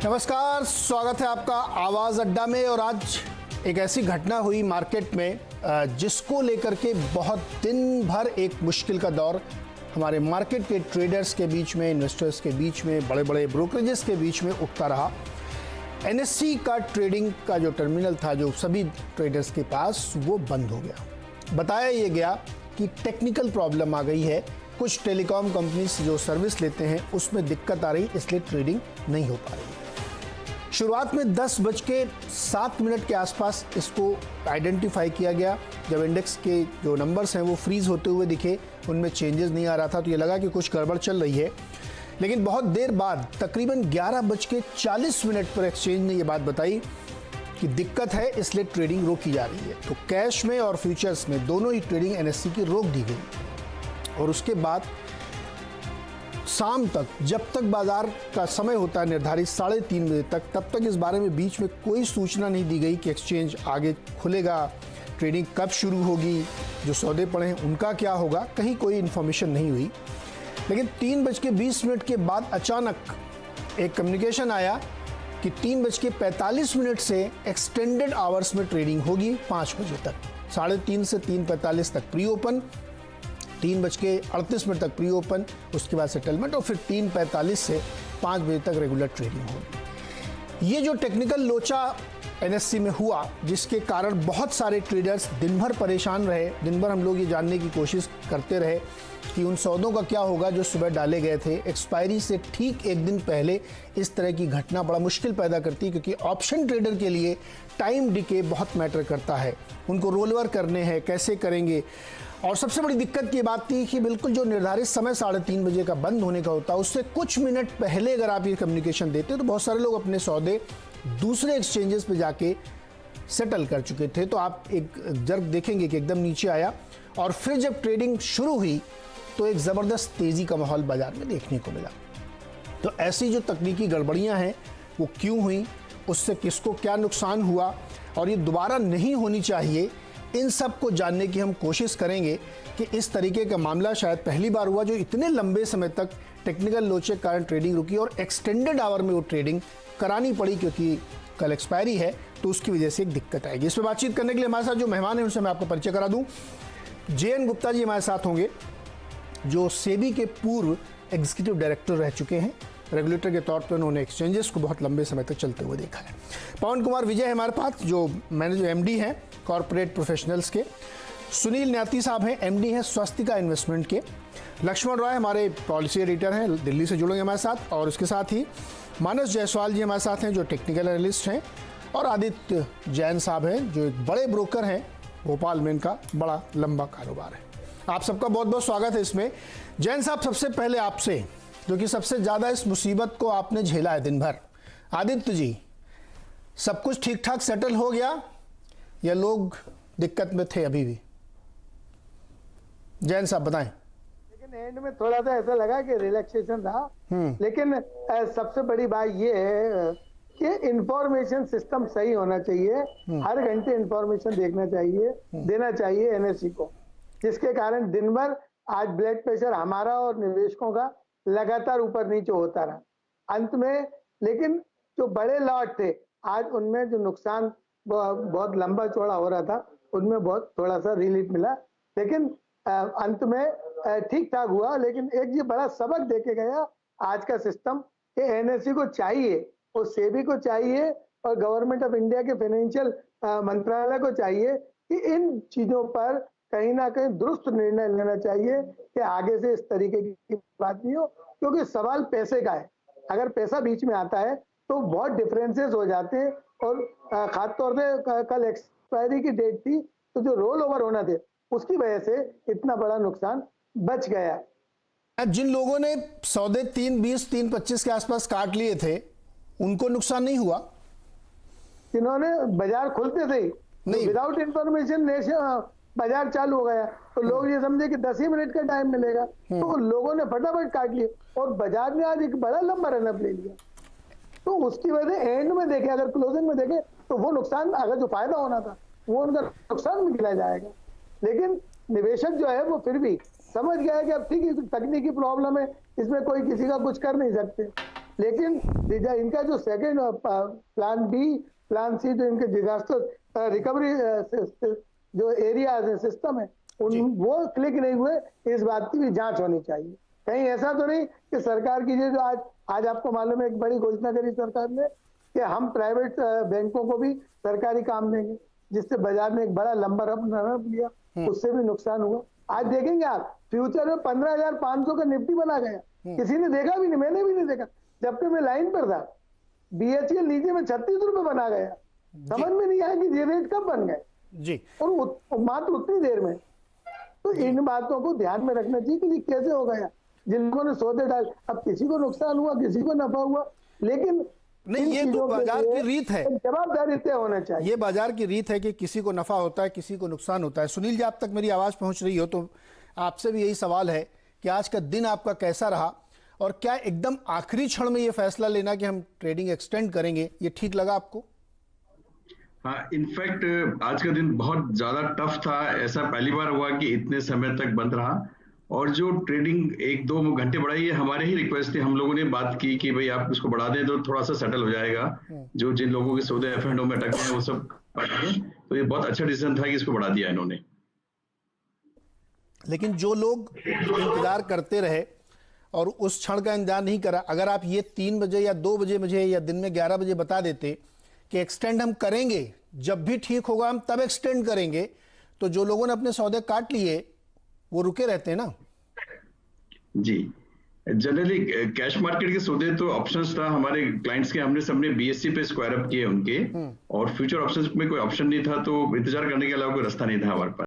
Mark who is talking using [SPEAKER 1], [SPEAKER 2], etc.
[SPEAKER 1] नमस्कार, स्वागत है आपका आवाज अड्डा में। और आज एक ऐसी घटना हुई मार्केट में जिसको लेकर के बहुत दिन भर एक मुश्किल का दौर हमारे मार्केट के ट्रेडर्स के बीच में, इन्वेस्टर्स के बीच में, बड़े बड़े ब्रोकरेजेस के बीच में उठता रहा। एनएससी का ट्रेडिंग का जो टर्मिनल था जो सभी ट्रेडर्स के पास, वो बंद हो गया। बताया ये गया कि टेक्निकल प्रॉब्लम आ गई है, कुछ टेलीकॉम कंपनीज जो सर्विस लेते हैं उसमें दिक्कत आ रही, इसलिए ट्रेडिंग नहीं हो पा रही। शुरुआत में 10:07 के आसपास इसको आइडेंटिफाई किया गया। जब इंडेक्स के जो नंबर्स हैं वो फ्रीज होते हुए दिखे, उनमें चेंजेस नहीं आ रहा था, तो ये लगा कि कुछ गड़बड़ चल रही है। लेकिन बहुत देर बाद तकरीबन 11:40 पर एक्सचेंज ने ये बात बताई कि दिक्कत है, इसलिए ट्रेडिंग रोकी जा रही है। तो कैश में और फ्यूचर्स में दोनों ही ट्रेडिंग एनएससी की रोक दी गई। और उसके बाद शाम तक, जब तक बाजार का समय होता है निर्धारित 3:30 बजे तक, तब तक इस बारे में बीच में कोई सूचना नहीं दी गई कि एक्सचेंज आगे खुलेगा, ट्रेडिंग कब शुरू होगी, जो सौदे पड़े हैं उनका क्या होगा, कहीं कोई इन्फॉर्मेशन नहीं हुई। लेकिन 3:20 के बाद अचानक एक कम्युनिकेशन आया कि 3:45 से एक्सटेंडेड आवर्स में ट्रेडिंग होगी 5 बजे तक। 3:30 से 3:45 तक प्री ओपन, 3:38 तक प्री ओपन, उसके बाद सेटलमेंट, और फिर 3:45 से 5 बजे तक रेगुलर ट्रेडिंग होगी। ये जो टेक्निकल लोचा एनएससी में हुआ, जिसके कारण बहुत सारे ट्रेडर्स दिन भर परेशान रहे। दिन भर हम लोग ये जानने की कोशिश करते रहे कि उन सौदों का क्या होगा जो सुबह डाले गए थे। एक्सपायरी से ठीक एक दिन पहले इस तरह की घटना बड़ा मुश्किल पैदा करती है, क्योंकि ऑप्शन ट्रेडर के लिए टाइम डिके बहुत मैटर करता है। उनको रोल ओवर करने हैं, कैसे करेंगे। और सबसे बड़ी दिक्कत की बात थी कि बिल्कुल जो निर्धारित समय 3:30 बजे का बंद होने का होता है, उससे कुछ मिनट पहले अगर आप ये कम्युनिकेशन देते तो बहुत सारे लोग अपने सौदे दूसरे एक्सचेंजेस पे जाके सेटल कर चुके थे। तो आप एक जर्क देखेंगे कि एकदम नीचे आया, और फिर जब ट्रेडिंग शुरू हुई तो एक ज़बरदस्त तेज़ी का माहौल बाजार में देखने को मिला। तो ऐसी जो तकनीकी गड़बड़ियां हैं वो क्यों हुई, उससे किसको क्या नुकसान हुआ, और ये दोबारा नहीं होनी चाहिए, इन सब को जानने की हम कोशिश करेंगे कि इस तरीके का मामला शायद पहली बार हुआ जो इतने लंबे समय तक टेक्निकल लोचे के कारण ट्रेडिंग रुकी और एक्सटेंडेड आवर में वो ट्रेडिंग करानी पड़ी, क्योंकि कल एक्सपायरी है, तो उसकी वजह से एक दिक्कत आएगी। इस पर बातचीत करने के लिए हमारे साथ जो मेहमान हैं उनसे मैं आपको परिचय करा दूं। JN गुप्ता जी हमारे साथ होंगे, जो सेबी के पूर्व एग्जीक्यूटिव डायरेक्टर रह चुके हैं। रेगुलेटर के तौर पर उन्होंने एक्सचेंजेस को बहुत लंबे समय तक चलते हुए देखा है। पवन कुमार विजय हमारे पास, जो मैनेजर MD हैं कॉर्पोरेट प्रोफेशनल्स के। सुनील न्याती साहब हैं, MD हैं स्वस्तिका इन्वेस्टमेंट के। लक्ष्मण रॉय हमारे पॉलिसी एडिटर हैं, दिल्ली से जुड़ेंगे हमारे साथ। और उसके साथ ही मानस जायसवाल जी हमारे साथ हैं, जो टेक्निकल एनालिस्ट हैं। और आदित्य जैन साहब हैं, जो एक बड़े ब्रोकर हैं, भोपाल में इनका बड़ा लंबा कारोबार है। आप सबका बहुत बहुत स्वागत है इसमें। जैन साहब, सबसे पहले आपसे, जो कि सबसे ज़्यादा इस मुसीबत को आपने झेला है दिन भर। आदित्य जी, सब कुछ ठीक ठाक सेटल हो गया या लोग दिक्कत में थे अभी भी? जैन साहब बताएं।
[SPEAKER 2] लेकिन एंड में थोड़ा सा ऐसा लगा कि रिलैक्सेशन था, लेकिन सबसे बड़ी बात ये है कि इंफॉर्मेशन सिस्टम सही होना चाहिए। हर घंटे इंफॉर्मेशन देखना चाहिए, देना चाहिए एनएससी को, जिसके कारण दिन भर आज ब्लड प्रेशर हमारा और निवेशकों का लगातार ऊपर नीचे होता रहा। अंत में लेकिन जो बड़े लॉट थे, आज उनमें जो नुकसान बहुत लंबा चौड़ा हो रहा था, उनमें बहुत थोड़ा सा रिलीफ मिला। लेकिन अंत में ठीक ठाक हुआ। लेकिन एक ये बड़ा सबक देके गया आज का सिस्टम कि एनएससी को चाहिए और सेबी को चाहिए और गवर्नमेंट ऑफ इंडिया के फाइनेंशियल मंत्रालय को चाहिए कि इन चीजों पर कहीं ना कहीं दुरुस्त निर्णय लेना चाहिए कि आगे से इस तरीके की बात नहीं हो, क्योंकि सवाल पैसे का है। अगर पैसा बीच में आता है तो बहुत डिफरेंसेस हो जाते हैं। और खासतौर से कल एक्सपायरी की डेट थी, तो जो रोल ओवर होना थे उसकी वजह से इतना बड़ा नुकसान बच गया।
[SPEAKER 1] जिन लोगों ने सौदे 3:20, 3:25 के आसपास काट लिए थे, उनको नुकसान नहीं हुआ?
[SPEAKER 2] जिन्होंने बाजार खुलते थे
[SPEAKER 1] नहीं,
[SPEAKER 2] विदाउट इंफॉर्मेशन बाजार चालू हो गया, तो लोग ये समझे कि 10 ही मिनट का टाइम मिलेगा, तो लोगों ने फटाफट काट लिए और बाजार ने आज एक बड़ा लंबा रनअप ले लिया। तो उसकी वजह से एंड में देखे, अगर क्लोजिंग में देखे, तो वो नुकसान, अगर जो फायदा होना था वो उनका नुकसान में गिना जाएगा। लेकिन निवेशक जो है वो फिर भी समझ गया है कि अब ठीक है, तकनीकी प्रॉब्लम है, इसमें कोई किसी का कुछ कर नहीं सकते। लेकिन इनका जो second plan B plan C जो इनके डिजास्टर रिकवरी जो एरियाज है सिस्टम है वो क्लिक नहीं हुए, इस बात की भी जांच होनी चाहिए। कहीं ऐसा तो नहीं कि सरकार की जो आज आपको मालूम है एक बड़ी घोषणा करी सरकार ने कि हम प्राइवेट बैंकों को भी सरकारी काम देंगे, जिससे बाजार में एक बड़ा लंबा रन लिया, उससे भी नुकसान हुआ। आज देखेंगे आप फ्यूचर में 15,500 का निफ्टी बना गया, किसी ने देखा भी नहीं, मैंने भी नहीं देखा, जबकि मैं लाइन पर था। BHL नीचे में 36 रुपए बना गया, समझ में नहीं आया कि ये रेट कब बन गए
[SPEAKER 1] जी,
[SPEAKER 2] और मात्र उतनी देर में। तो इन बातों को ध्यान में रखना चाहिए कि ये कैसे हो गया। जिन लोगों ने सौदे डाल, अब किसी को नुकसान हुआ, किसी को नफा हुआ, लेकिन
[SPEAKER 1] नहीं ये तो बाजार की रीत है,
[SPEAKER 2] जवाबदारी तय होना चाहिए।
[SPEAKER 1] ये बाजार की रीत है कि किसी को नफा होता है, किसी को नुकसान होता है। सुनील जी, आप तक मेरी आवाज पहुंच रही हो तो आपसे भी यही सवाल है कि आज का दिन आपका कैसा रहा और क्या एकदम आखिरी क्षण में ये फैसला लेना कि हम ट्रेडिंग एक्सटेंड करेंगे, ये ठीक लगा आपको?
[SPEAKER 3] हाँ, इनफैक्ट आज का दिन बहुत ज्यादा टफ था। ऐसा पहली बार हुआ कि इतने समय तक बंद रहा, और जो ट्रेडिंग 1-2 घंटे बढ़ाई, ये हमारे ही रिक्वेस्ट थी। हम लोगों ने बात की कि भाई आप इसको बढ़ा दें तो थोड़ा सा सेटल हो जाएगा, जो जिन लोगों के सौदे F&O में अटक गए हैं वो सब तो ये बहुत अच्छा डिसीजन था कि इसको बढ़ा दिया इन्होंने।
[SPEAKER 1] लेकिन जो लोग इंतजार करते रहे और उस क्षण का इंतजार नहीं करा, अगर आप ये 3 बजे या 2 बजे मुझे या दिन में 11 बजे बता देते कि एक्सटेंड हम करेंगे, जब भी ठीक होगा हम तब एक्सटेंड करेंगे, तो जो लोगों ने अपने सौदे काट लिए वो रुके रहते हैं ना।
[SPEAKER 3] जी, जनरली कैश मार्केट के सौदे तो ऑप्शंस था हमारे क्लाइंट्स के, हमने सबने BSE पे स्क्वायर अप किए उनके, और फ्यूचर ऑप्शंस में कोई ऑप्शन नहीं था, तो इंतजार करने के अलावा कोई रास्ता नहीं था हमारे पास।